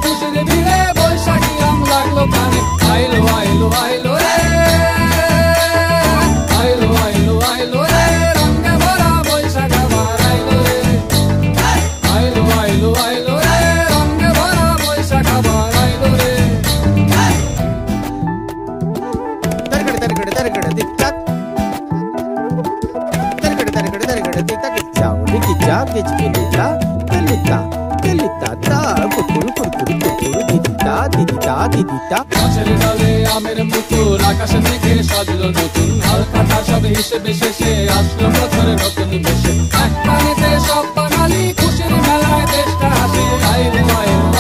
খুশির ভিড়ে বৈশাখী রং লাগলো প্রাণে। আইলো আইলো আইলো রে, আইলো আইলো আইলো রে, রঙে ভরা বৈশাখ আবার আইলো রে। আইলো আইলো আইলো রে, রঙে ভরা বৈশাখ আবার আইলো রে। Targada targada targada tik tak. Targada targada targada tik tak. Ciao, diki ciao, kichi kelita, kelita, kelita ta. Kurkuru kurkuru kurkuru didita didita didita. গাছের ডালে আমের মুকুল, আকাশে মেঘে সাজলো নতুন। হাল কাটা সব হিসেবে শেষে আসলো বছরের নতুন বেশে। এক পানিতে সব বাঙালি খুশির মেলায় দেশটা হাসে। আইলো আইলো